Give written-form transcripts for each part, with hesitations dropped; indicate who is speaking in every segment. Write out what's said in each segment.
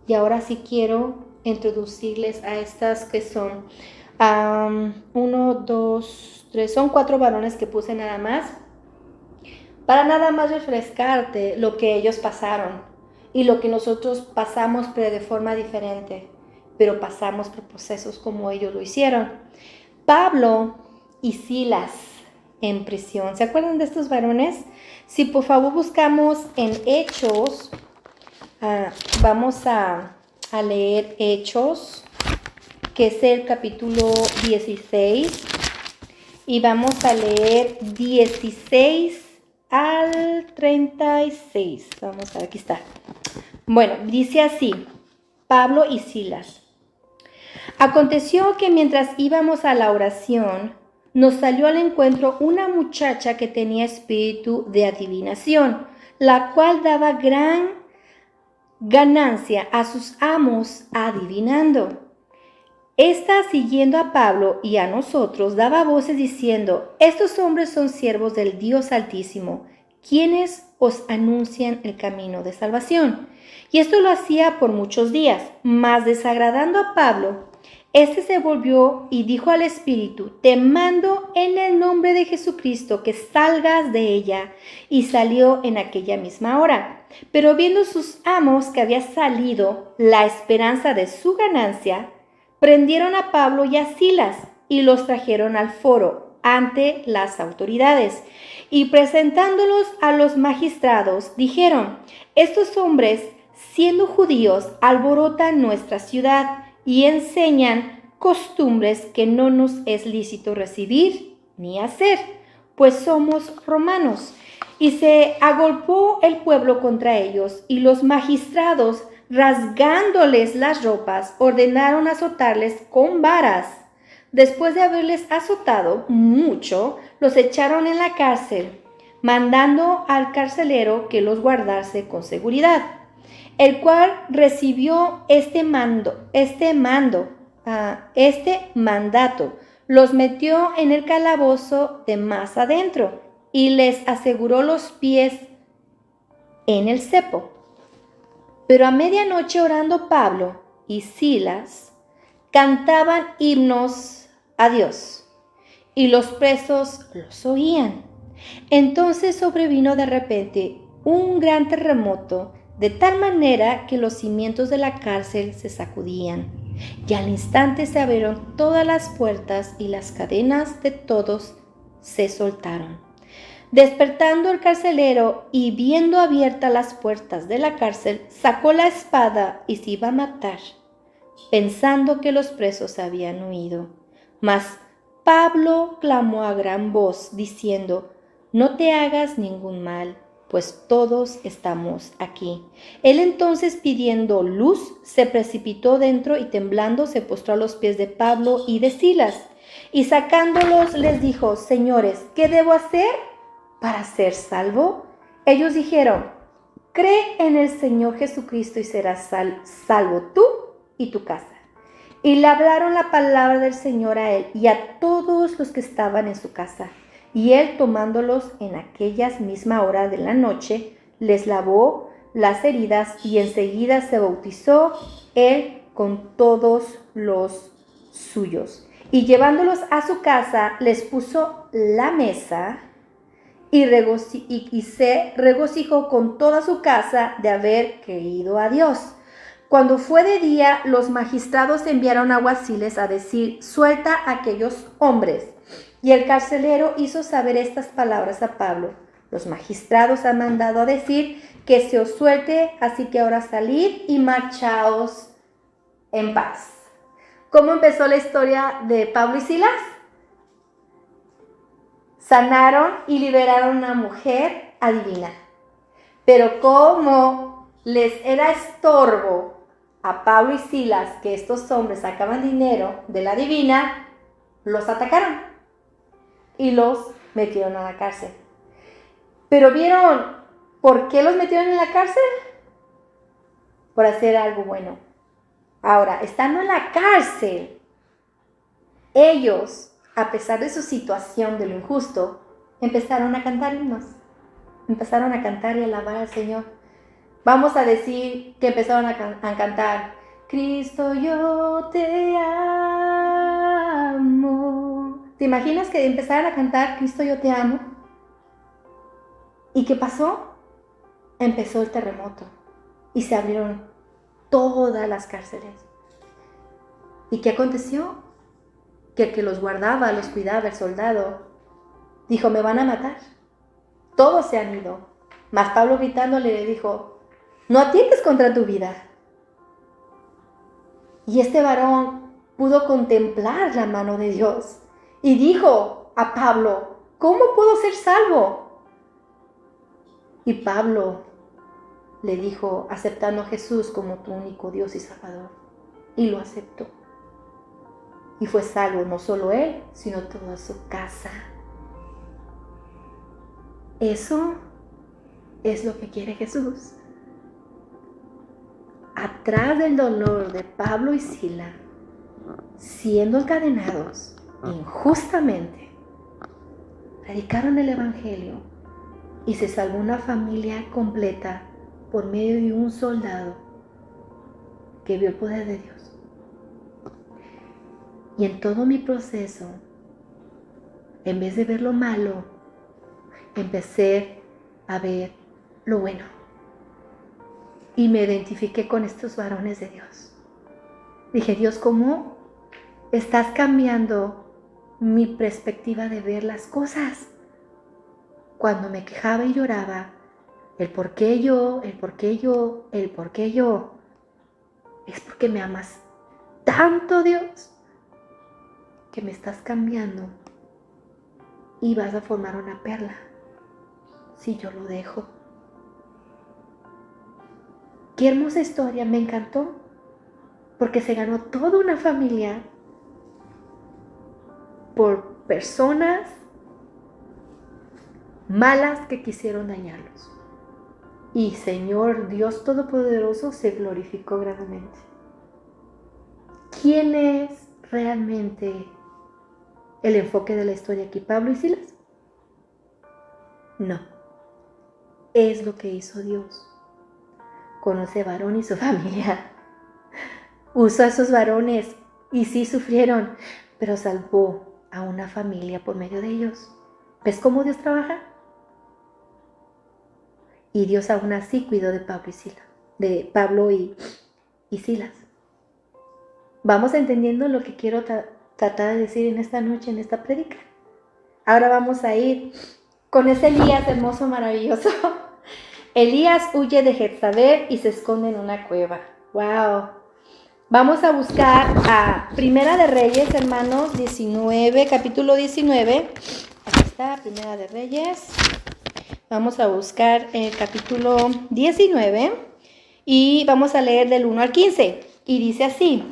Speaker 1: Y ahora sí quiero introducirles a estas que son 1, 2, 3, son 4 varones que puse nada más, para nada más refrescarte lo que ellos pasaron y lo que nosotros pasamos, pero de forma diferente, pero pasamos por procesos como ellos lo hicieron. Pablo y Silas en prisión. ¿Se acuerdan de estos varones? Si por favor buscamos en Hechos, vamos a leer Hechos, que es el capítulo 16, y vamos a leer 16 al 36. Vamos a ver, aquí está. Bueno, dice así, Pablo y Silas. Aconteció que mientras íbamos a la oración, nos salió al encuentro una muchacha que tenía espíritu de adivinación, la cual daba gran ganancia a sus amos adivinando. Esta, siguiendo a Pablo y a nosotros, daba voces diciendo: estos hombres son siervos del Dios Altísimo, quienes os anuncian el camino de salvación. Y esto lo hacía por muchos días, mas desagradando a Pablo, este se volvió y dijo al espíritu: te mando en el nombre de Jesucristo que salgas de ella. Y salió en aquella misma hora. Pero viendo sus amos que había salido la esperanza de su ganancia, prendieron a Pablo y a Silas y los trajeron al foro ante las autoridades. Y presentándolos a los magistrados, dijeron: estos hombres, siendo judíos, alborotan nuestra ciudad y enseñan costumbres que no nos es lícito recibir ni hacer, pues somos romanos. Y se agolpó el pueblo contra ellos, y los magistrados, rasgándoles las ropas, ordenaron azotarles con varas. Después de haberles azotado mucho, los echaron en la cárcel, mandando al carcelero que los guardase con seguridad, el cual recibió este mandato, los metió en el calabozo de más adentro y les aseguró los pies en el cepo. Pero a medianoche, orando Pablo y Silas, cantaban himnos a Dios, y los presos los oían. Entonces sobrevino de repente un gran terremoto, de tal manera que los cimientos de la cárcel se sacudían, y al instante se abrieron todas las puertas y las cadenas de todos se soltaron. Despertando el carcelero y viendo abiertas las puertas de la cárcel, sacó la espada y se iba a matar, pensando que los presos habían huido. Mas Pablo clamó a gran voz, diciendo: no te hagas ningún mal, pues todos estamos aquí. Él entonces, pidiendo luz, se precipitó dentro y temblando se postró a los pies de Pablo y de Silas. Y sacándolos les dijo: señores, ¿qué debo hacer para ser salvo? Ellos dijeron: cree en el Señor Jesucristo y serás salvo tú y tu casa. Y le hablaron la palabra del Señor a él y a todos los que estaban en su casa. Y él, tomándolos en aquellas misma hora de la noche, les lavó las heridas y enseguida se bautizó él con todos los suyos. Y llevándolos a su casa, les puso la mesa y se regocijó con toda su casa de haber creído a Dios. Cuando fue de día, los magistrados enviaron alguaciles a decir: suelta a aquellos hombres. Y el carcelero hizo saber estas palabras a Pablo: los magistrados han mandado a decir que se os suelte, así que ahora salid y marchaos en paz. ¿Cómo empezó la historia de Pablo y Silas? Sanaron y liberaron a una mujer adivina. Pero como les era estorbo a Pablo y Silas que estos hombres sacaban dinero de la adivina, los atacaron y los metieron a la cárcel. Pero ¿vieron por qué los metieron en la cárcel? Por hacer algo bueno. Ahora, estando en la cárcel, ellos, a pesar de su situación de lo injusto, empezaron a cantar himnos. Empezaron a cantar y alabar al Señor. Vamos a decir que empezaron a cantar, Cristo, yo te amo. ¿Te imaginas que empezaran a cantar, Cristo, yo te amo? ¿Y qué pasó? Empezó el terremoto y se abrieron todas las cárceles. ¿Y qué aconteció? Que el que los guardaba, los cuidaba, el soldado, dijo, me van a matar. Todos se han ido. Mas Pablo gritándole le dijo, no atentes contra tu vida. Y este varón pudo contemplar la mano de Dios y dijo a Pablo, ¿cómo puedo ser salvo? Y Pablo le dijo, aceptando a Jesús como tu único Dios y Salvador. Y lo aceptó. Y fue salvo no solo él, sino toda su casa. Eso es lo que quiere Jesús. Atrás del dolor de Pablo y Sila, siendo encadenados injustamente, predicaron el Evangelio y se salvó una familia completa por medio de un soldado que vio el poder de Dios. Y en todo mi proceso, en vez de ver lo malo, empecé a ver lo bueno. Y me identifiqué con estos varones de Dios. Dije, Dios, ¿cómo estás cambiando mi perspectiva de ver las cosas? Cuando me quejaba y lloraba, el por qué yo, es porque me amas tanto, Dios, que me estás cambiando y vas a formar una perla si yo lo dejo. Qué hermosa historia, me encantó, porque se ganó toda una familia por personas malas que quisieron dañarlos. Y Señor Dios Todopoderoso se glorificó grandemente. ¿Quién es realmente el enfoque de la historia aquí? ¿Pablo y Silas? No, es lo que hizo Dios. Conoce varón y su familia. Usó a esos varones y sí sufrieron, pero salvó a una familia por medio de ellos. ¿Ves cómo Dios trabaja? Y Dios aún así cuidó de Pablo y Silas, de Pablo y Silas. Vamos entendiendo lo que quiero tratar de decir en esta noche, en esta prédica. Ahora vamos a ir con ese Elías hermoso, maravilloso. Elías huye de Jezabel y se esconde en una cueva. ¡Wow! Vamos a buscar a Primera de Reyes, hermanos, 19, capítulo 19. Aquí está, Primera de Reyes. Vamos a buscar el capítulo 19 y vamos a leer del 1 al 15. Y dice así.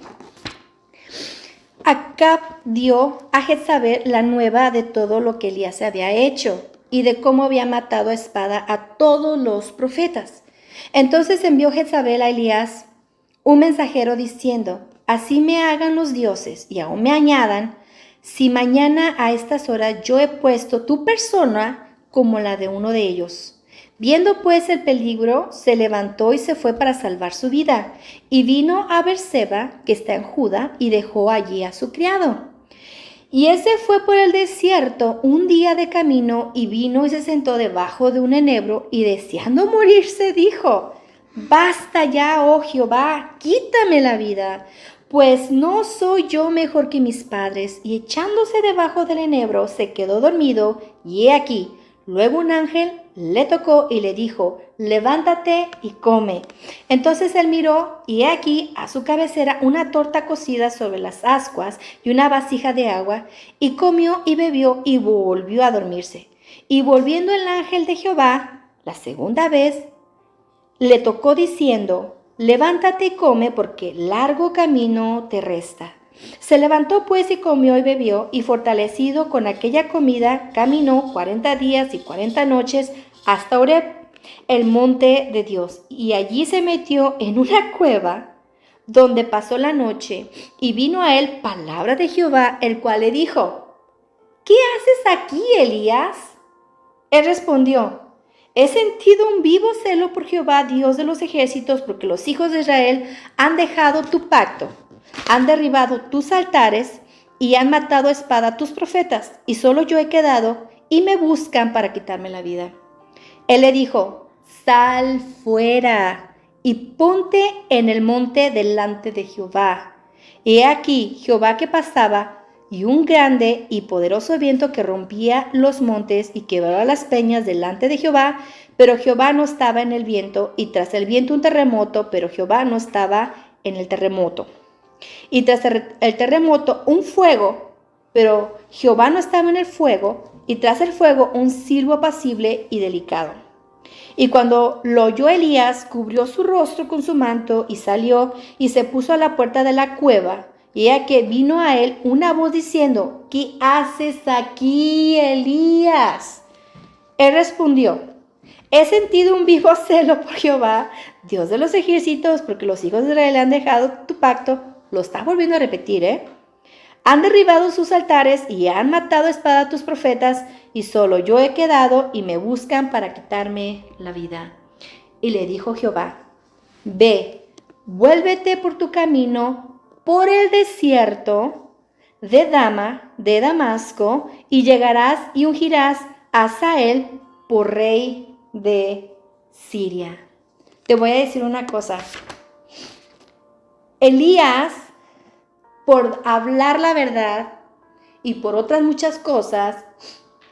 Speaker 1: Acab dio a Jezabel la nueva de todo lo que Elías había hecho y de cómo había matado a espada a todos los profetas. Entonces envió Jezabel a Elías un mensajero diciendo, así me hagan los dioses y aún me añadan, si mañana a estas horas yo he puesto tu persona como la de uno de ellos. Viendo pues el peligro, se levantó y se fue para salvar su vida, y vino a Berseba, que está en Judá, y dejó allí a su criado. Y él se fue por el desierto un día de camino, y vino y se sentó debajo de un enebro, y deseando morirse, dijo, basta ya, oh Jehová, quítame la vida, pues no soy yo mejor que mis padres. Y echándose debajo del enebro, se quedó dormido, y he aquí, luego un ángel le tocó y le dijo, levántate y come. Entonces él miró, y he aquí a su cabecera una torta cocida sobre las ascuas y una vasija de agua, y comió y bebió y volvió a dormirse. Y volviendo el ángel de Jehová la segunda vez, le tocó diciendo, levántate y come, porque largo camino te resta. Se levantó pues y comió y bebió, y fortalecido con aquella comida, caminó 40 días y 40 noches hasta Horeb, el monte de Dios, y allí se metió en una cueva donde pasó la noche, y vino a él palabra de Jehová, el cual le dijo, ¿qué haces aquí, Elías? Él respondió, he sentido un vivo celo por Jehová, Dios de los ejércitos, porque los hijos de Israel han dejado tu pacto, han derribado tus altares y han matado a espada a tus profetas, y solo yo he quedado y me buscan para quitarme la vida. Él le dijo, sal fuera y ponte en el monte delante de Jehová. Y he aquí Jehová que pasaba, y un grande y poderoso viento que rompía los montes y quebraba las peñas delante de Jehová, pero Jehová no estaba en el viento, y tras el viento un terremoto, pero Jehová no estaba en el terremoto. Y tras el terremoto un fuego, pero Jehová no estaba en el fuego, y tras el fuego un silbo apacible y delicado. Y cuando lo oyó Elías, cubrió su rostro con su manto y salió y se puso a la puerta de la cueva. Y ella que vino a él una voz diciendo, ¿qué haces aquí, Elías? Él respondió, he sentido un vivo celo por Jehová, Dios de los ejércitos, porque los hijos de Israel han dejado tu pacto. Lo está volviendo a repetir, Han derribado sus altares y han matado a espada a tus profetas, y solo yo he quedado y me buscan para quitarme la vida. Y le dijo Jehová, ve, vuélvete por tu camino por el desierto de Damasco, y llegarás y ungirás a Hazael por rey de Siria. Te voy a decir una cosa. Elías, por hablar la verdad y por otras muchas cosas,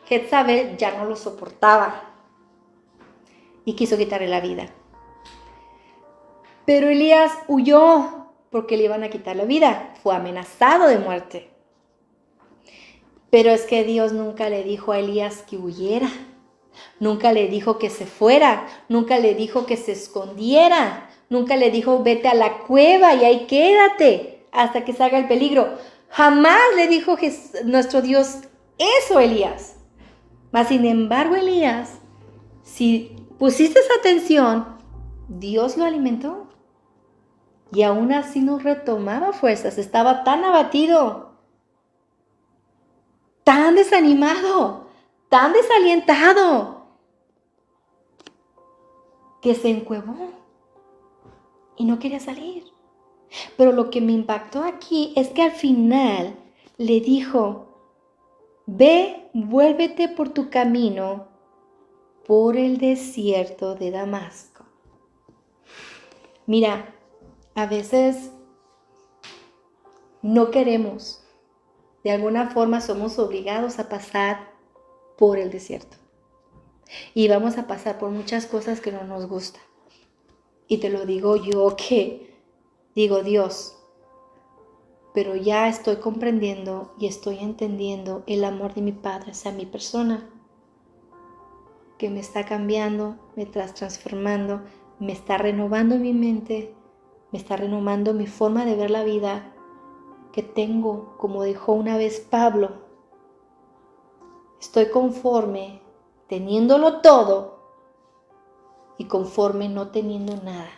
Speaker 1: Jezabel ya no lo soportaba y quiso quitarle la vida. Pero Elías huyó porque le iban a quitar la vida. Fue amenazado de muerte. Pero es que Dios nunca le dijo a Elías que huyera. Nunca le dijo que se fuera. Nunca le dijo que se escondiera. Nunca le dijo vete a la cueva y ahí quédate hasta que salga el peligro. Jamás le dijo nuestro Dios eso a Elías. Mas sin embargo, Elías, si pusiste atención, Dios lo alimentó. Y aún así no retomaba fuerzas. Estaba tan abatido, tan desanimado, tan desalientado, que se encuevó y no quería salir. Pero lo que me impactó aquí es que al final le dijo, ve, vuélvete por tu camino por el desierto de Damasco. Mira, a veces no queremos, de alguna forma somos obligados a pasar por el desierto. Y vamos a pasar por muchas cosas que no nos gustan. Y te lo digo yo que digo, Dios, pero ya estoy comprendiendo y estoy entendiendo el amor de mi Padre hacia mi persona, que me está cambiando, me está transformando, me está renovando mi mente, me está renovando mi forma de ver la vida que tengo, como dijo una vez Pablo. Estoy conforme teniéndolo todo y conforme no teniendo nada.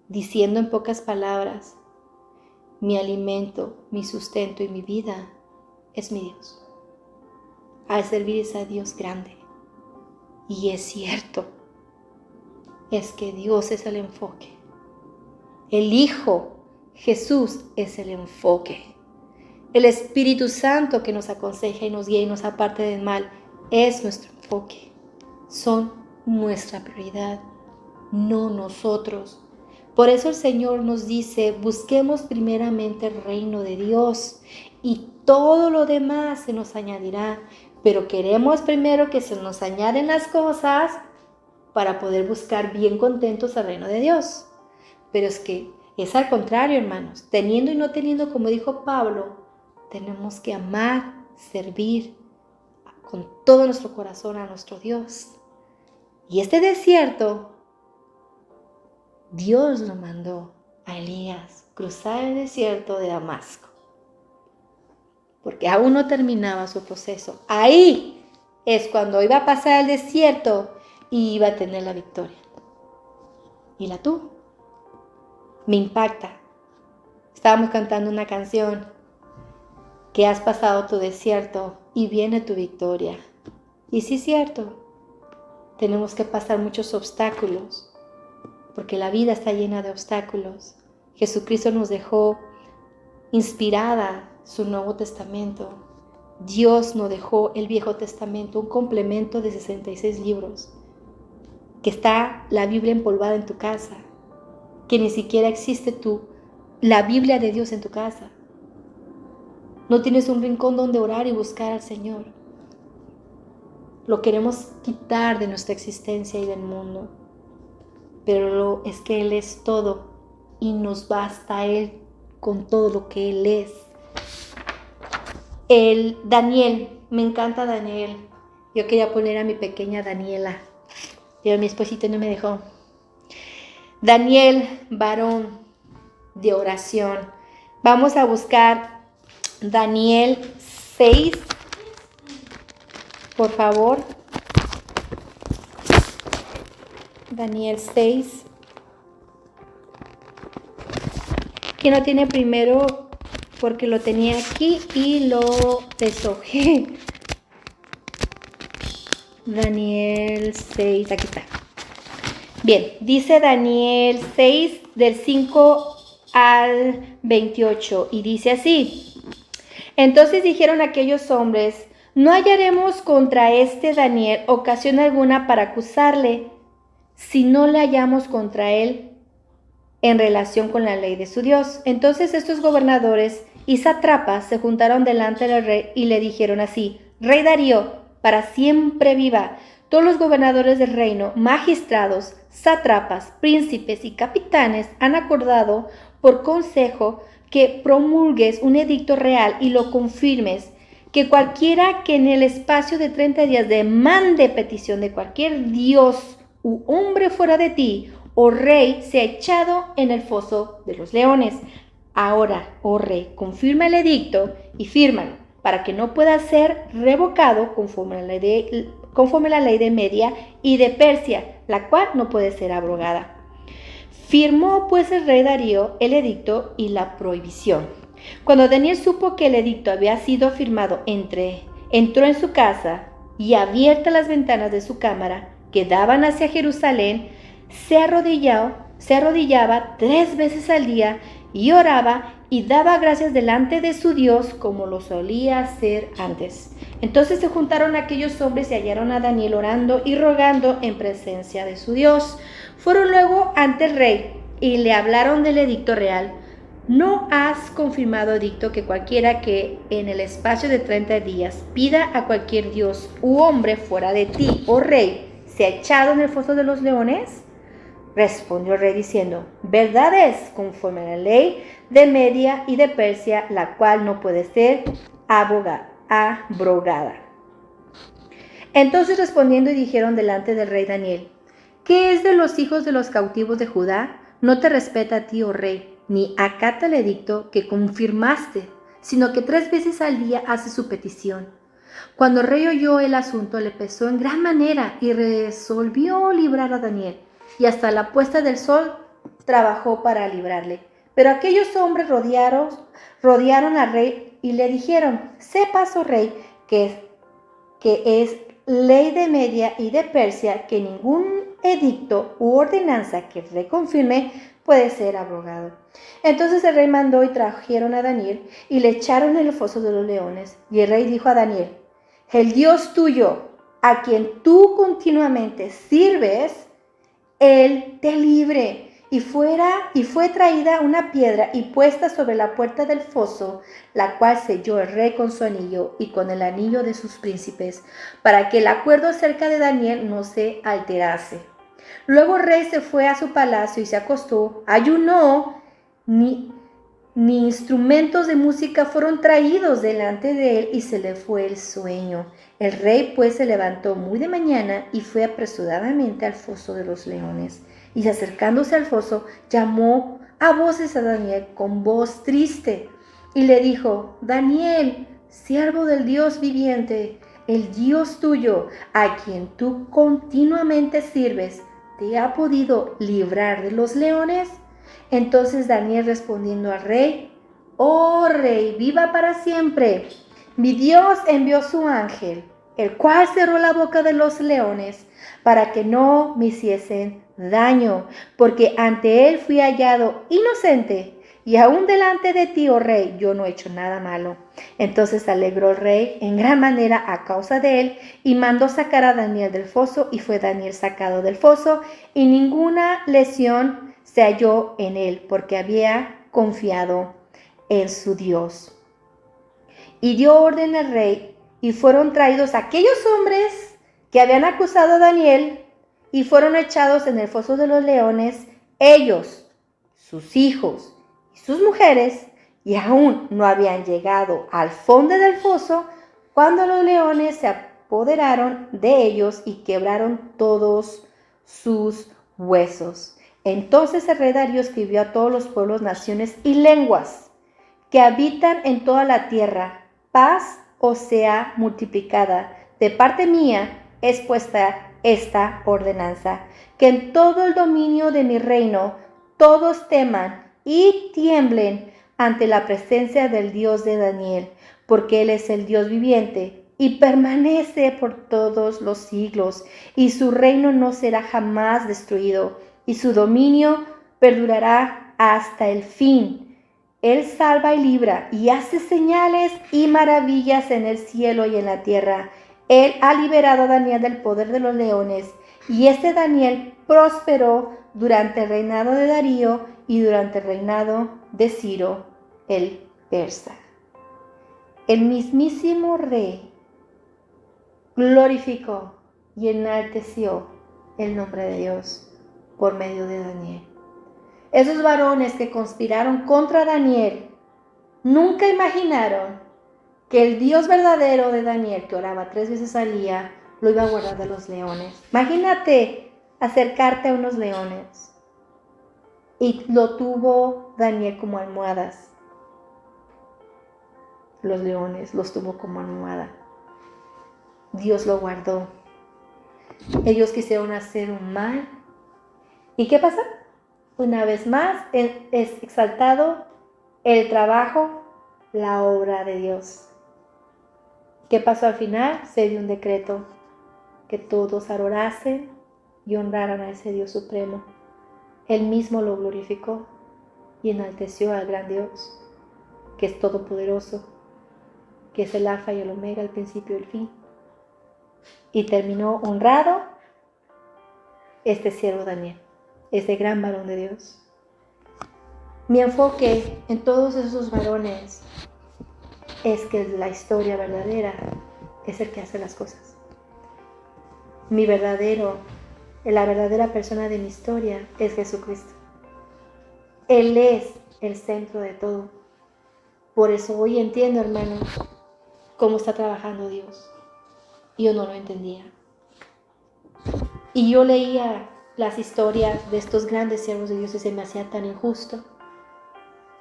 Speaker 1: Diciendo en pocas palabras, mi alimento, mi sustento y mi vida es mi Dios. Al servir a Dios grande. Y es cierto, es que Dios es el enfoque. El Hijo, Jesús, es el enfoque. El Espíritu Santo que nos aconseja y nos guía y nos aparte del mal es nuestro enfoque. Son nuestra prioridad, no nosotros. Por eso el Señor nos dice, busquemos primeramente el reino de Dios y todo lo demás se nos añadirá. Pero queremos primero que se nos añaden las cosas para poder buscar bien contentos el reino de Dios. Pero es que es al contrario, hermanos. Teniendo y no teniendo, como dijo Pablo, tenemos que amar, servir con todo nuestro corazón a nuestro Dios. Y este desierto, Dios lo mandó a Elías cruzar el desierto de Damasco. Porque aún no terminaba su proceso. Ahí es cuando iba a pasar el desierto y iba a tener la victoria. Y la tuvo. Me impacta. Estábamos cantando una canción, que has pasado tu desierto y viene tu victoria. Y sí es cierto, tenemos que pasar muchos obstáculos, porque la vida está llena de obstáculos. Jesucristo nos dejó inspirada su Nuevo Testamento. Dios nos dejó el Viejo Testamento, un complemento de 66 libros, que está la Biblia empolvada en tu casa, que ni siquiera existe la Biblia de Dios en tu casa. No tienes un rincón donde orar y buscar al Señor. Lo queremos quitar de nuestra existencia y del mundo, pero es que Él es todo y nos basta a Él con todo lo que Él es. Daniel, me encanta Daniel. Yo quería poner a mi pequeña Daniela, pero mi esposito no me dejó. Daniel, varón de oración. Vamos a buscar Daniel 6, por favor. Daniel 6. ¿Quién lo tiene primero? Porque lo tenía aquí y lo deshojé. Daniel 6, aquí está. Bien, dice Daniel 6 del 5 al 28 y dice así. Entonces dijeron aquellos hombres: no hallaremos contra este Daniel ocasión alguna para acusarle, si no le hallamos contra él en relación con la ley de su Dios. Entonces estos gobernadores y sátrapas se juntaron delante del rey y le dijeron así: Rey Darío, para siempre viva. Todos los gobernadores del reino, magistrados, sátrapas, príncipes y capitanes han acordado por consejo que promulgues un edicto real y lo confirmes, que cualquiera que en el espacio de 30 días demande petición de cualquier dios u hombre fuera de ti, oh rey, sea echado en el foso de los leones. Ahora, oh rey, confirma el edicto y fírmalo, para que no pueda ser revocado conforme a la ley de Media y de Persia, la cual no puede ser abrogada. Firmó pues el rey Darío el edicto y la prohibición. Cuando Daniel supo que el edicto había sido firmado, entró en su casa y, abiertas las ventanas de su cámara que daban hacia Jerusalén, se arrodillaba 3 veces al día y oraba y daba gracias delante de su Dios como lo solía hacer antes. Entonces se juntaron aquellos hombres y hallaron a Daniel orando y rogando en presencia de su Dios. Fueron luego ante el rey y le hablaron del edicto real. ¿No has confirmado edicto que cualquiera que en el espacio de 30 días pida a cualquier dios u hombre fuera de ti, oh rey, sea echado en el foso de los leones? Respondió el rey diciendo: verdad es, conforme a la ley de Media y de Persia, la cual no puede ser abrogada. Entonces respondiendo y dijeron delante del rey Daniel: ¿qué es de los hijos de los cautivos de Judá? No te respeta a ti, oh rey, ni acata el edicto que confirmaste, sino que 3 veces al día hace su petición. Cuando el rey oyó el asunto, le pesó en gran manera y resolvió librar a Daniel, y hasta la puesta del sol trabajó para librarle. Pero aquellos hombres rodearon al rey y le dijeron: sepas, oh rey, que es ley de Media y de Persia que ningún edicto u ordenanza que reconfirme puede ser abrogado. Entonces el rey mandó y trajeron a Daniel y le echaron en el foso de los leones. Y el rey dijo a Daniel: el Dios tuyo, a quien tú continuamente sirves, Él te libre. Y fue traída una piedra y puesta sobre la puerta del foso, la cual selló el rey con su anillo y con el anillo de sus príncipes, para que el acuerdo acerca de Daniel no se alterase. Luego el rey se fue a su palacio y se acostó, ayunó, ni instrumentos de música fueron traídos delante de él y se le fue el sueño. El rey pues se levantó muy de mañana y fue apresuradamente al foso de los leones. Y acercándose al foso, llamó a voces a Daniel con voz triste y le dijo: Daniel, siervo del Dios viviente, el Dios tuyo, a quien tú continuamente sirves, ¿te ha podido librar de los leones? Entonces Daniel, respondiendo al rey: oh rey, viva para siempre. Mi Dios envió su ángel, el cual cerró la boca de los leones para que no me hiciesen daño, porque ante él fui hallado inocente, y aún delante de ti, oh rey, yo no he hecho nada malo. Entonces se alegró el rey en gran manera a causa de él, y mandó sacar a Daniel del foso, y fue Daniel sacado del foso, y ninguna lesión se halló en él, porque había confiado en su Dios. Y dio orden al rey, y fueron traídos aquellos hombres que habían acusado a Daniel, y fueron echados en el foso de los leones, ellos, sus hijos y sus mujeres, y aún no habían llegado al fondo del foso cuando los leones se apoderaron de ellos y quebraron todos sus huesos. Entonces el rey Darío escribió a todos los pueblos, naciones y lenguas que habitan en toda la tierra: paz os sea multiplicada. De parte mía es puesta esta ordenanza, que en todo el dominio de mi reino todos teman y tiemblen ante la presencia del Dios de Daniel, porque Él es el Dios viviente y permanece por todos los siglos, y su reino no será jamás destruido, y su dominio perdurará hasta el fin. Él salva y libra, y hace señales y maravillas en el cielo y en la tierra. Él ha liberado a Daniel del poder de los leones, y este Daniel prosperó durante el reinado de Darío y durante el reinado de Ciro el persa. El mismísimo rey glorificó y enalteció el nombre de Dios por medio de Daniel. Esos varones que conspiraron contra Daniel nunca imaginaron que el Dios verdadero de Daniel, que oraba 3 veces al día, lo iba a guardar de los leones. Imagínate acercarte a unos leones, y lo tuvo Daniel como almohadas. Los leones los tuvo como almohada. Dios lo guardó. Ellos quisieron hacer un mal. ¿Y qué pasa? Una vez más es exaltado el trabajo, la obra de Dios. ¿Qué pasó al final? Se dio un decreto que todos adorasen y honraran a ese Dios supremo. Él mismo lo glorificó y enalteció al gran Dios, que es todopoderoso, que es el alfa y el omega, el principio y el fin. Y terminó honrado este siervo Daniel, este gran varón de Dios. Mi enfoque en todos esos varones es que la historia verdadera es el que hace las cosas. La verdadera persona de mi historia es Jesucristo. Él es el centro de todo. Por eso hoy entiendo, hermanos, cómo está trabajando Dios. Yo no lo entendía. Y yo leía las historias de estos grandes siervos de Dios y se me hacía tan injusto.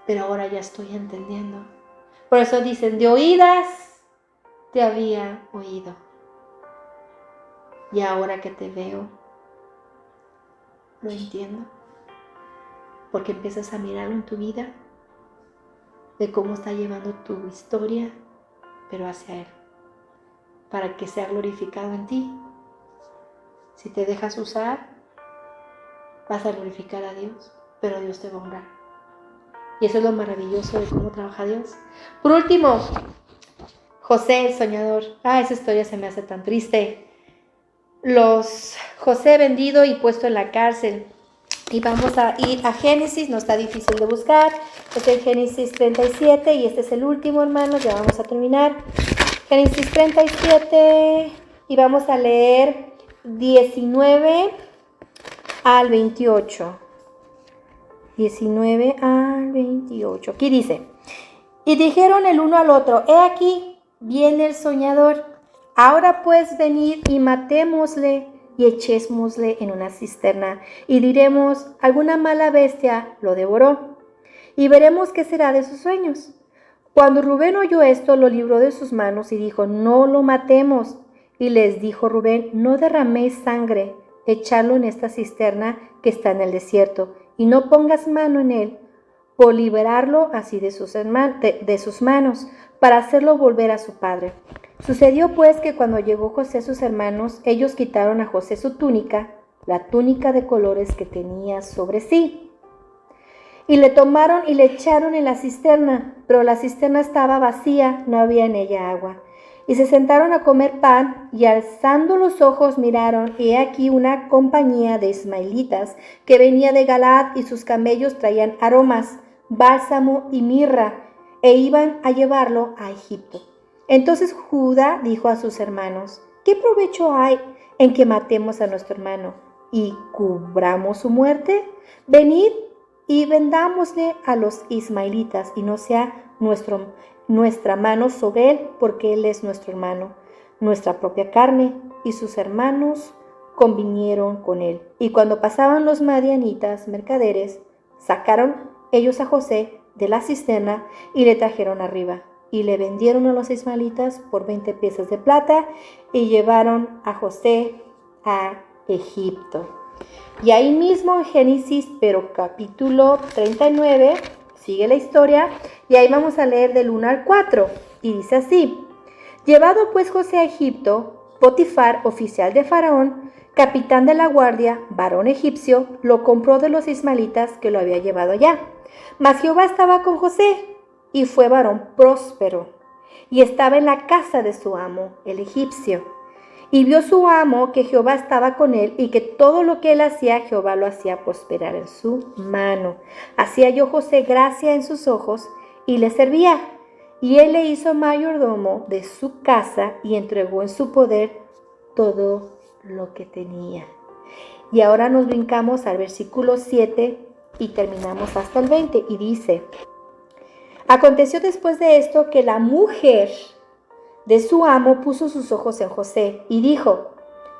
Speaker 1: Pero ahora ya estoy entendiendo. Por eso dicen, de oídas te había oído. Y ahora que te veo, lo entiendo. Porque empiezas a mirarlo en tu vida, de cómo está llevando tu historia, pero hacia Él, para que sea glorificado en ti. Si te dejas usar, vas a glorificar a Dios, pero Dios te va a honrar. Y eso es lo maravilloso de cómo trabaja Dios. Por último, José el soñador. Esa historia se me hace tan triste. José vendido y puesto en la cárcel. Y vamos a ir a Génesis, no está difícil de buscar. Es el Génesis 37 y este es el último, hermanos, ya vamos a terminar. Génesis 37 y vamos a leer 19 al 28. 19 al 28. Aquí dice, y dijeron el uno al otro, he aquí, viene el soñador. Ahora pues venid y matémosle y echémosle en una cisterna y diremos, alguna mala bestia lo devoró y veremos qué será de sus sueños. Cuando Rubén oyó esto, lo libró de sus manos y dijo, no lo matemos. Y les dijo Rubén, no derraméis sangre, echadlo en esta cisterna que está en el desierto, y no pongas mano en él, por liberarlo así de sus manos, para hacerlo volver a su padre. Sucedió pues que cuando llegó José a sus hermanos, ellos quitaron a José su túnica, la túnica de colores que tenía sobre sí, y le tomaron y le echaron en la cisterna, pero la cisterna estaba vacía, no había en ella agua. Y se sentaron a comer pan, y alzando los ojos miraron, y he aquí una compañía de ismaelitas que venía de Galaad, y sus camellos traían aromas, bálsamo y mirra, e iban a llevarlo a Egipto. Entonces Judá dijo a sus hermanos: ¿qué provecho hay en que matemos a nuestro hermano y cubramos su muerte? Venid y vendámosle a los ismaelitas, y no sea nuestra mano sobre él, porque él es nuestro hermano, nuestra propia carne. Y sus hermanos convinieron con él. Y cuando pasaban los madianitas mercaderes, sacaron ellos a José de la cisterna y le trajeron arriba, y le vendieron a los ismaelitas por 20 piezas de plata, y llevaron a José a Egipto. Y ahí mismo en Génesis, pero capítulo 39, sigue la historia, y ahí vamos a leer del 1 al 4, y dice así: llevado pues José a Egipto, Potifar, oficial de Faraón, capitán de la guardia, varón egipcio, lo compró de los ismaelitas que lo había llevado allá. Mas Jehová estaba con José, y fue varón próspero, y estaba en la casa de su amo, el egipcio. Y vio su amo que Jehová estaba con él, y que todo lo que él hacía, Jehová lo hacía prosperar en su mano. Así halló José gracia en sus ojos, y le servía. Y él le hizo mayordomo de su casa, y entregó en su poder todo lo que tenía. Y ahora nos brincamos al versículo 7 y terminamos hasta el 20. Y dice: aconteció después de esto que la mujer de su amo puso sus ojos en José y dijo: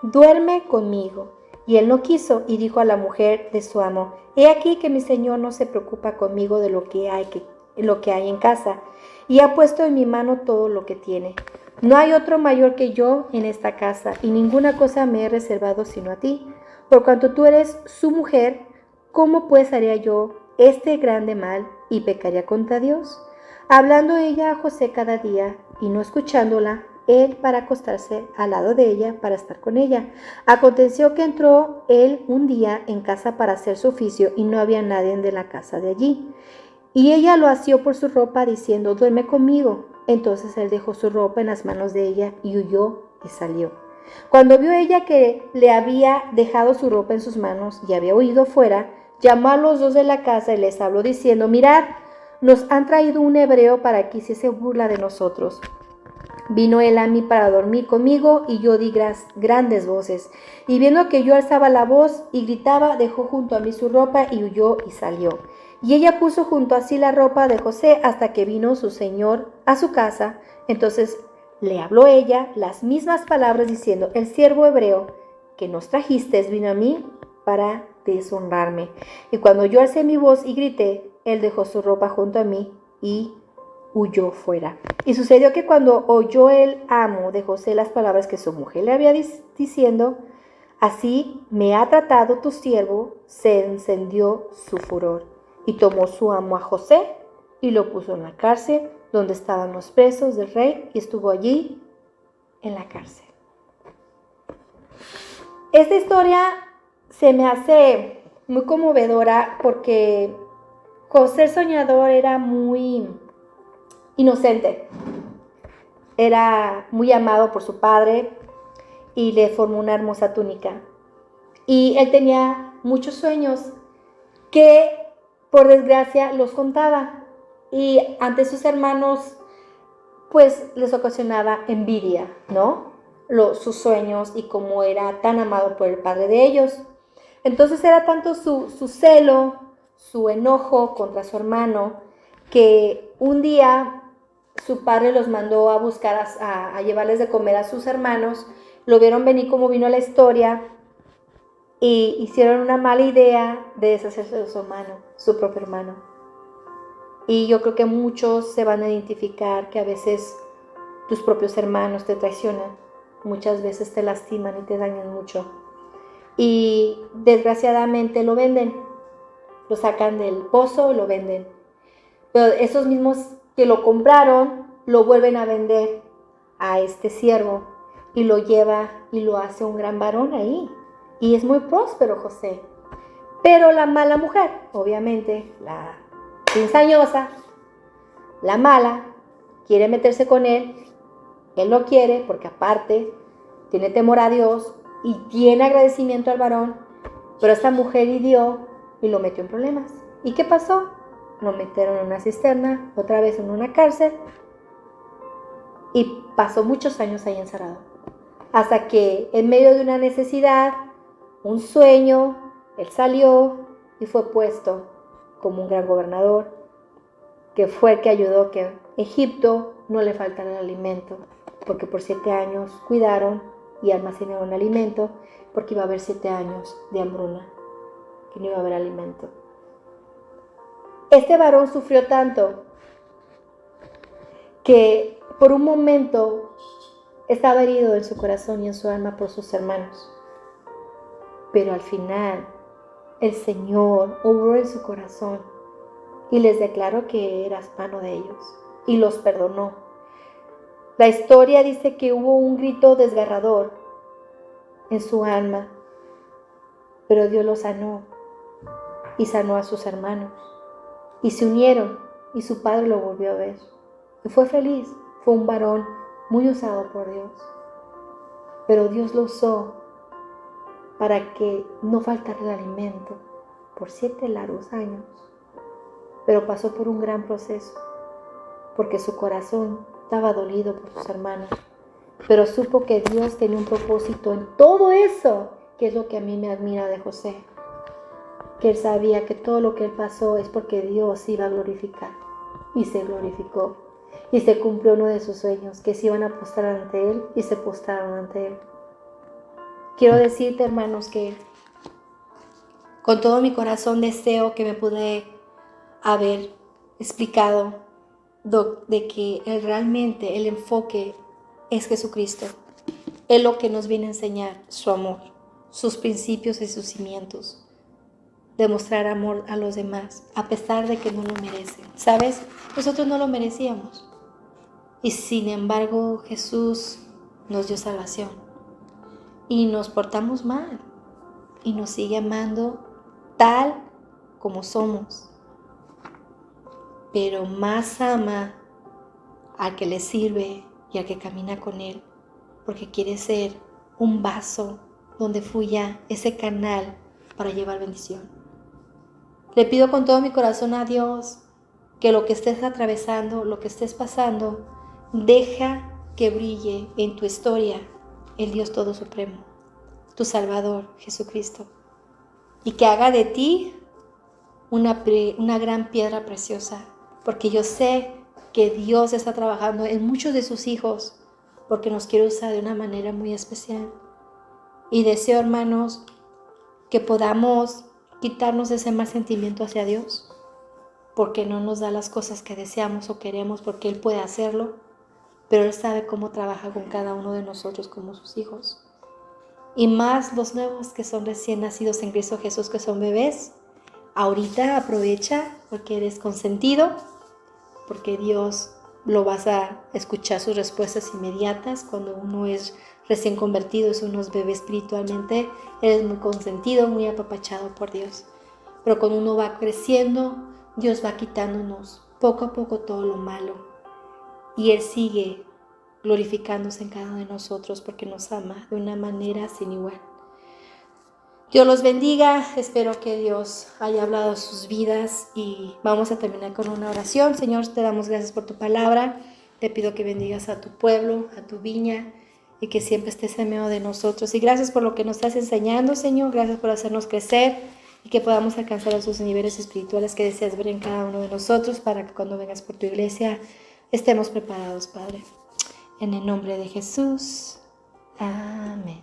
Speaker 1: duerme conmigo. Y él no quiso, y dijo a la mujer de su amo: he aquí que mi señor no se preocupa conmigo de lo que hay en casa, y ha puesto en mi mano todo lo que tiene. No hay otro mayor que yo en esta casa, y ninguna cosa me he reservado sino a ti. Por cuanto tú eres su mujer, ¿cómo pues haría yo este grande mal y pecaría contra Dios? Hablando ella a José cada día, y no escuchándola, él para acostarse al lado de ella, para estar con ella. Aconteció que entró él un día en casa para hacer su oficio, y no había nadie de la casa de allí. Y ella lo asió por su ropa, diciendo: duerme conmigo. Entonces él dejó su ropa en las manos de ella, y huyó y salió. Cuando vio ella que le había dejado su ropa en sus manos y había huido fuera, llamó a los dos de la casa y les habló diciendo: mirad, nos han traído un hebreo para que hiciese burla de nosotros. Vino él a mí para dormir conmigo, y yo di grandes voces. Y viendo que yo alzaba la voz y gritaba, dejó junto a mí su ropa y huyó y salió. Y ella puso junto a sí la ropa de José hasta que vino su señor a su casa. Entonces le habló ella las mismas palabras, diciendo: el siervo hebreo que nos trajiste vino a mí para deshonrarme. Y cuando yo alcé mi voz y grité, él dejó su ropa junto a mí y huyó fuera. Y sucedió que cuando oyó el amo de José las palabras que su mujer le había diciendo: así me ha tratado tu siervo, se encendió su furor. Y tomó su amo a José y lo puso en la cárcel donde estaban los presos del rey, y estuvo allí en la cárcel. Esta historia se me hace muy conmovedora porque José el soñador era muy inocente, era muy amado por su padre y le formó una hermosa túnica. Y él tenía muchos sueños que, por desgracia, los contaba, y ante sus hermanos pues les ocasionaba envidia, ¿no? Sus sueños y cómo era tan amado por el padre de ellos. Entonces era tanto su celo, su enojo contra su hermano, que un día su padre los mandó a buscar, a llevarles de comer a sus hermanos. Lo vieron venir como vino la historia, y hicieron una mala idea de deshacerse de su hermano, su propio hermano. Y yo creo que muchos se van a identificar que a veces tus propios hermanos te traicionan, muchas veces te lastiman y te dañan mucho. Y desgraciadamente lo venden, lo sacan del pozo y lo venden. Pero esos mismos que lo compraron lo vuelven a vender a este siervo y lo lleva y lo hace un gran varón ahí. Y es muy próspero José. Pero la mala mujer, obviamente, la cizañosa, la mala, quiere meterse con él. Él lo quiere porque aparte tiene temor a Dios y tiene agradecimiento al varón. Pero esta mujer hirió y lo metió en problemas. ¿Y qué pasó? Lo metieron en una cisterna, otra vez en una cárcel. Y pasó muchos años ahí encerrado. Hasta que en medio de una necesidad, un sueño, él salió y fue puesto como un gran gobernador, que fue el que ayudó que Egipto no le faltara el alimento, porque por 7 años cuidaron y almacenaron alimento, porque iba a haber 7 años de hambruna, que no iba a haber alimento. Este varón sufrió tanto que por un momento estaba herido en su corazón y en su alma por sus hermanos. Pero al final el Señor obró en su corazón y les declaró que era hermano de ellos y los perdonó. La historia dice que hubo un grito desgarrador en su alma, pero Dios lo sanó y sanó a sus hermanos y se unieron y su padre lo volvió a ver y fue feliz. Fue un varón muy usado por Dios, pero Dios lo usó para que no faltara el alimento por 7 largos años. Pero pasó por un gran proceso, porque su corazón estaba dolido por sus hermanos, pero supo que Dios tenía un propósito en todo eso, que es lo que a mí me admira de José, que él sabía que todo lo que él pasó es porque Dios iba a glorificar, y se glorificó, y se cumplió uno de sus sueños, que se iban a postrar ante él, y se postraron ante él. Quiero decirte, hermanos, que con todo mi corazón deseo que me pude haber explicado de que realmente el enfoque es Jesucristo. Es lo que nos viene a enseñar su amor, sus principios y sus cimientos. Demostrar amor a los demás, a pesar de que no lo merecen. ¿Sabes? Nosotros no lo merecíamos. Y sin embargo, Jesús nos dio salvación. Y nos portamos mal. Y nos sigue amando tal como somos. Pero más ama al que le sirve y al que camina con él, porque quiere ser un vaso donde fluya ese canal para llevar bendición. Le pido con todo mi corazón a Dios que lo que estés atravesando, lo que estés pasando, deja que brille en tu historia el Dios Todo Supremo, tu Salvador, Jesucristo, y que haga de ti una gran piedra preciosa, porque yo sé que Dios está trabajando en muchos de sus hijos, porque nos quiere usar de una manera muy especial. Y deseo, hermanos, que podamos quitarnos ese mal sentimiento hacia Dios, porque no nos da las cosas que deseamos o queremos, porque Él puede hacerlo, pero Él sabe cómo trabaja con cada uno de nosotros como sus hijos. Y más los nuevos que son recién nacidos en Cristo Jesús, que son bebés. Ahorita aprovecha porque eres consentido, porque Dios lo vas a escuchar sus respuestas inmediatas. Cuando uno es recién convertido, es uno bebé espiritualmente, eres muy consentido, muy apapachado por Dios. Pero cuando uno va creciendo, Dios va quitándonos poco a poco todo lo malo. Y Él sigue glorificándose en cada uno de nosotros porque nos ama de una manera sin igual. Dios los bendiga, espero que Dios haya hablado a sus vidas y vamos a terminar con una oración. Señor, te damos gracias por tu palabra, te pido que bendigas a tu pueblo, a tu viña y que siempre estés en medio de nosotros. Y gracias por lo que nos estás enseñando, Señor, gracias por hacernos crecer y que podamos alcanzar esos niveles espirituales que deseas ver en cada uno de nosotros para que cuando vengas por tu iglesia estemos preparados, Padre. En el nombre de Jesús. Amén.